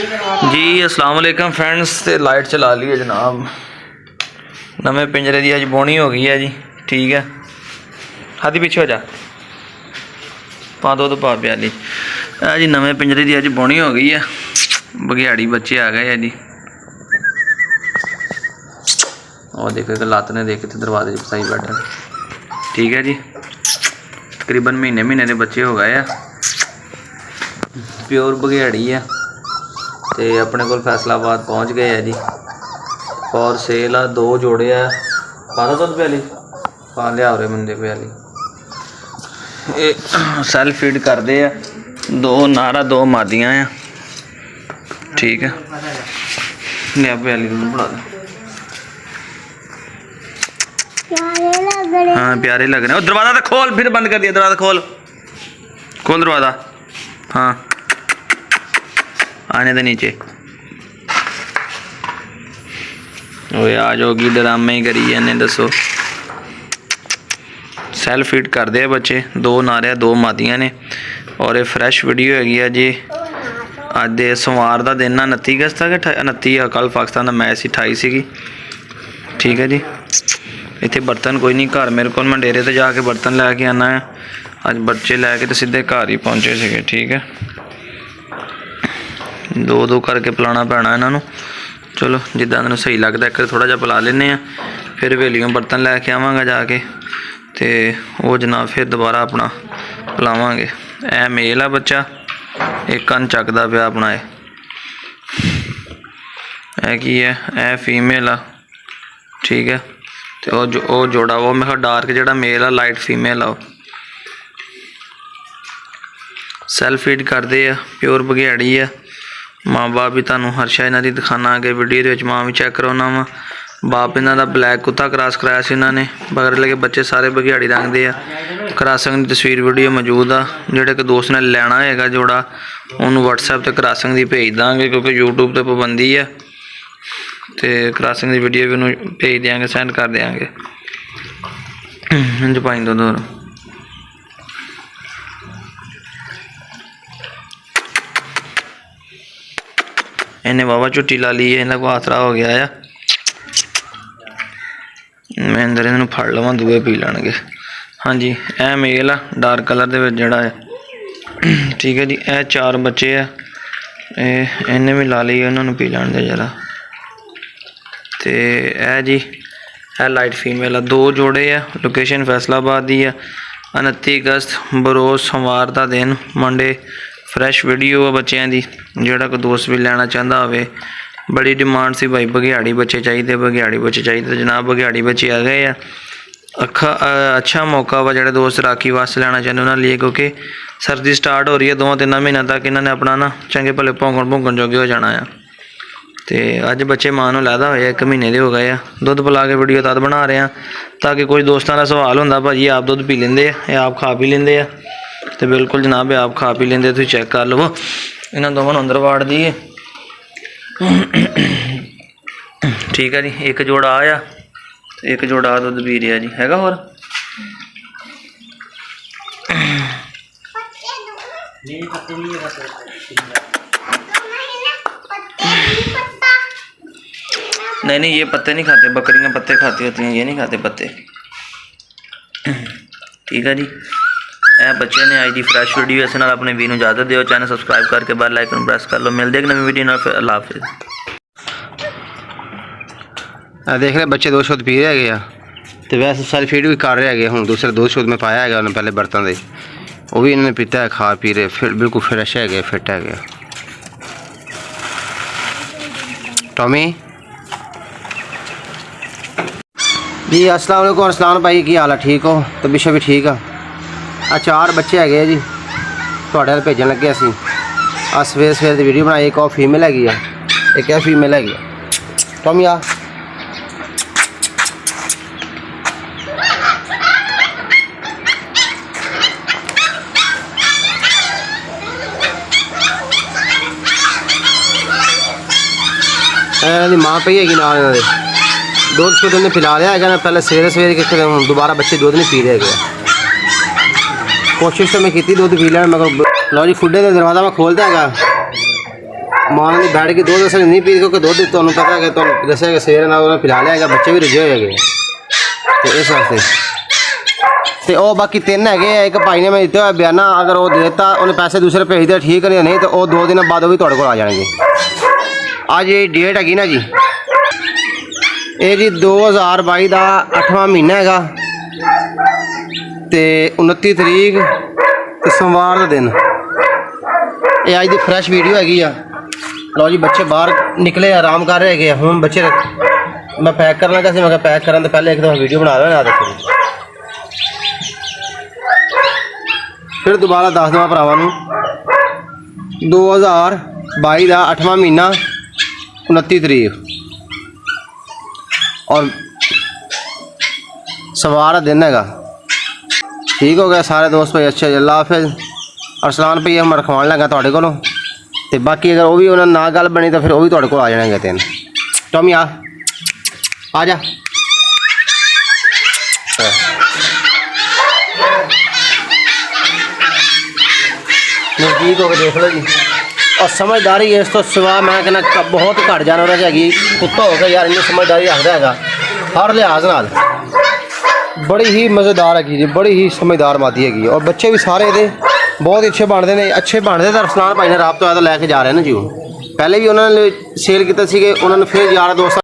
जी अस्सलाम वालेकुम फ्रेंड्स। तो लाइट चला ली है जनाब। नवे पिंजरे की अज बोनी हो गई है जी। ठीक है, हाथी पीछे हो जा, पा दो तो पा प्याली जी। नवे पिंजरे की अज बोनी हो गई है। बघियाड़ी बच्चे आ गए हैं जी। और देखो लत्त ने देख के दरवाजे फसाई बैठा। ठीक है जी, तकरीबन महीने के बच्चे हो गए हैं। प्योर बघियाड़ी है। तो अपने को फैसलाबाद पहुँच गए है जी। और सेल आ, 2 जोड़े आ। पा दो प्याली, पा लिया रहे बंदे प्याली। ये सैल्फ फीड करते हैं। 2 नारा 2 मादियाँ आ। ठीक है, लिया प्याली बना दे। हाँ प्यारे लग रहे हैं। दरवाज़ा तो खोल, फिर बंद कर दिया। दरवाज़ा खोल, खोल दरवाज़ा। हाँ आने दे नीचे। ओए आ जाओगी, ड्रामे ही करी जाने। दसो सैल्फ फीड करते हैं बच्चे। 2 नारे 2 मादियाँ ने। और ये फ्रैश वीडियो हैगी है जी। अज दे सोमवार का दिन 29 अगस्त है कि 29 है। कल पाकिस्तान का मैच 28 सी। ठीक है जी। इतने बर्तन कोई नहीं घर मेरे को, मैं डेरे ते जाके बर्तन लैके आना है। अज बच्चे लैके तो सीधे घर ही पहुँचे थे। ठीक है, 2 करके पिलाना पैना इन्हों। चलो जिदा तेन सही लगता एक थोड़ा जहा पिला लें, फिर वेलियों बर्तन लैके आवांगा जाके। तो वो जनाब फिर दोबारा अपना पिलावांगे। ए मेल आ बच्चा, एक कन चकदा पिया अपना। ए की है, ए फीमेल आ। ठीक है, तो वो जोड़ा वो मैं डार्क जोड़ा मेल आ, लाइट फीमेल आ। सैल्फ फीड करते हैं, प्योर बघियाड़ी है। माँ बाप भी तुहानू हर शायद इन्हों की दिखाना आगे वीडियो के। माँ भी चैक कराना वा। बाप इन्हों का ब्लैक कुत्ता क्रॉस कराया से इन्होंने। बगैर लगे बच्चे सारे बघियाड़ी रंग दे। क्रॉसिंग की तस्वीर वीडियो मौजूद आ। जोड़े कि दोस्त ने लेना है जोड़ा, उन्होंने व्हाट्सएप पर क्रॉसिंग की भेज देंगे, क्योंकि यूट्यूब पर पाबंदी है। तो क्रॉसिंग की वीडियो भी उन्होंने भेज देंगे, सेंड कर देंगे। पाई दो इन्हें वावा झुट्टी ला ली है। इन्हें को आसरा हो गया है। मैं अंदर इन्होंने फड़ लवां, दूए पी लैणगे। हाँ जी, ए मेल आ डार्क कलर दे विच जिहड़ा है। ठीक है जी, ए 4 बच्चे है। इन्हें भी ला ली है, इन्होंने पी लैण दे जरा। तो ए जी ए लाइट फीमेल आ। 2 जोड़े है। लोकेशन फैसलाबाद की है। 29 अगस्त बरोज सोमवार का दिन, मंडे। फ्रैश वीडियो है बच्चों की। जोड़ा कोई दोस्त भी लेना चाहता हो। बड़ी डिमांड सी भाई बघियाड़ी बच्चे चाहिए, बघियाड़ी बच्चे चाहिए। तो जनाब बघियाड़ी बच्चे आ गए हैं। अच्छा मौका वा जो दोस्त राखी वास्ते लेना चाहते उन्होंने लिए, क्योंकि सर्दी स्टार्ट हो रही है। 2-3 महीनों तक इन्होंने अपना ना चंगे भले भौंकण जोगे हो जाना है। तो अज बच्चे मां नूं लैदा होया 1 महीने के हो गए। दुध पिला के वीडियो तद बना रहे हैं ताकि कुछ दोस्तों का सवाल होंदा भाजी आप दुध पी लेंदे या आप खा पी लेंदे आ। तो बिल्कुल जनाब आप खा पी लेंदे। तुसीं चैक कर लवो। इन्होंने दोवां नूं अंदर वाड़ दी। ठीक है जी, एक जोड़ा आया, एक जोड़ा दुध पी रहा जी। हैगा होर नहीं, ये पत्ते नहीं खाते। बकरियां पत्ते खाती होती हैं, ये नहीं खाते पत्ते। ठीक है जी, ए बच्चे ने आज की फ्रैश वीडियो। इस नाल अपने वीर नूं इजाजत दिओ। चैनल सबसक्राइब करके बेल आइकन प्रेस कर लो। मिलते एक नवी वीडियो नाल। अल्लाह हाफिज़। देख रहे बच्चे 2 शुद्ध पी रहे हैं। तो वैसे सारी फीड भी कर रहे हैं। हूँ दूसरे 2 शुद्ध में पाया है उन्हें पहले बर्तन दे, वो भी इन्होंने पीता है, खा पी रहे। फिर बिल्कुल फ्रैश है, फिट है। टॉमी जी अस्सलाम वालेकुम। अरसलान भाई की हाल है? ठीक हो? तो बिशा भी ठीक है। 4 बच्चे है जी, थोड़े भेजन लगे असी। सवेरे सवेरे की वीडियो बनाई। एक और फीमेल हैगी है, एक है फीमेल हैगी। टॉमी आ माँ पई हैगी नाल इन्होंने। दूध शुद्ध उन्हें पिला लिया है। पहले सवेरे सवेरे कि दोबारा बच्चे दूध नहीं पी रहे हैं। कोशिश तो मैं की दूध पी लें, मगर लो जी खुडे का दरवाज़ा मैं खोलता है। ਮਾਂ ਨੇ ਬੈਠ ਕੇ ਦੁੱਧ ਅਸਲ ਨਹੀਂ ਪੀ ਕਿਉਂਕਿ ਦੁੱਧ ਤੁਹਾਨੂੰ ਪਤਾ ਹੈਗਾ, ਤੁਹਾਨੂੰ ਦੱਸਿਆ ਕਿ ਸਵੇਰੇ ਨਾਲ ਉਹਨੇ ਪਿਲਾ ਲਿਆ ਹੈਗਾ, ਬੱਚੇ ਵੀ ਰੁੱਝੇ ਹੋਏ ਹੈਗੇ ਤੇ ਇਸ ਵਾਸਤੇ। ਤੇ ਉਹ ਬਾਕੀ 3 ਹੈਗੇ ਆ, ਇੱਕ ਭਾਈ ਨੇ ਮੈਂ ਦਿੱਤਾ ਹੋਇਆ ਬਿਆਨਾ, ਅਗਰ ਉਹ ਦੇ ਦਿੱਤਾ ਉਹਨੇ ਪੈਸੇ ਦੂਸਰੇ ਭੇਜਦੇ ਠੀਕ ਨਹੀਂ ਤਾਂ ਉਹ 2 ਦਿਨਾਂ ਬਾਅਦ ਉਹ ਵੀ ਤੁਹਾਡੇ ਕੋਲ ਆ ਜਾਣਗੇ। ਅੱਜ ਇਹ ਡੇਟ ਹੈਗੀ ਨਾ ਜੀ, ਇਹ ਜੀ 2022 ਦਾ 8ਵਾਂ ਮਹੀਨਾ ਹੈਗਾ ਤੇ 29 ਤਰੀਕ ਤੇ ਸੋਮਵਾਰ ਦਾ ਦਿਨ। ਇਹ ਅੱਜ ਦੀ ਫਰੈਸ਼ ਵੀਡੀਓ ਹੈਗੀ ਆ। ਲਓ ਜੀ ਬੱਚੇ ਬਾਹਰ ਨਿਕਲੇ ਆਰਾਮ ਕਰ ਰਹੇ ਹੈਗੇ ਆ। ਹੁਣ ਬੱਚੇ ਮੈਂ ਪੈਕ ਕਰਨ ਲੱਗਾ ਸੀ, ਮੈਂ ਕਿਹਾ ਪੈਕ ਕਰਨ ਤੋਂ ਪਹਿਲੇ ਇੱਕ ਦਫਾ ਵੀਡੀਓ ਬਣਾ ਲਵਾਂ। ਨਾ ਦੇਖੋ ਫਿਰ ਦੁਬਾਰਾ ਦੱਸ ਦੇਵਾਂ ਭਰਾਵਾਂ ਨੂੰ, 2022 ਦਾ 8ਵਾਂ ਮਹੀਨਾ 29 ਤਰੀਕ ਔਰ ਸਵਾਰ ਦਾ ਦਿਨ ਹੈਗਾ। ਠੀਕ ਹੋ ਗਿਆ ਸਾਰੇ ਦੋਸਤ ਭਾਈ, ਅੱਛਾ ਜੀ, ਅੱਲਾ ਹਾਫਿਜ਼। ਅਰਸਲਾਨ ਭਾਈ ਮੈਂ ਰਖਵਾਉਣ ਲੱਗਾ ਤੁਹਾਡੇ ਕੋਲੋਂ, ਤੇ ਬਾਕੀ ਅਗਰ ਉਹ ਵੀ ਉਹਨਾਂ ਨਾਲ ਗੱਲ ਬਣੀ ਤਾਂ ਫਿਰ ਉਹ ਵੀ ਤੁਹਾਡੇ ਕੋਲ ਆ ਜਾਣਗੇ 3। ਟੋਮੀ ਆ ਜਾ। ਨਜ਼ਦੀਕ ਹੋ ਕੇ ਦੇਖ ਲਓ ਜੀ। ਔਰ ਸਮਝਦਾਰੀ ਇਸ ਤੋਂ ਸਿਵਾ ਮੈਂ ਕਹਿੰਦਾ ਬਹੁਤ ਘੱਟ ਜਾਨਵਰਾਂ 'ਚ ਹੈਗੀ। ਕੁੱਤਾ ਹੋ ਗਿਆ ਯਾਰ, ਇੰਨੀ ਸਮਝਦਾਰੀ ਰੱਖਦਾ ਹੈਗਾ ਹਰ ਲਿਹਾਜ਼ ਨਾਲ, ਬੜੀ ਹੀ ਮਜ਼ੇਦਾਰ ਹੈਗੀ ਜੀ, ਬੜੀ ਹੀ ਸਮਝਦਾਰ ਮਾਦੀ ਹੈਗੀ। ਔਰ ਬੱਚੇ ਵੀ ਸਾਰੇ ਇਹਦੇ ਬਹੁਤ ਅੱਛੇ ਬਣਦੇ ਨੇ, ਅੱਛੇ ਬਣਦੇ। ਤਾਂ ਅਰਸਲਾਨ ਭਾਈ ਨੇ ਰਾਬਤਾ ਹੋਇਆ ਤਾਂ ਲੈ ਕੇ ਜਾ ਰਹੇ ਨੇ ਜੀ। ਉਹ ਪਹਿਲੇ ਵੀ ਉਹਨਾਂ ਨੇ ਸੇਲ ਕੀਤੇ ਸੀਗੇ, ਉਹਨਾਂ ਨੇ ਫਿਰ ਯਾਰ ਦੋਸਤ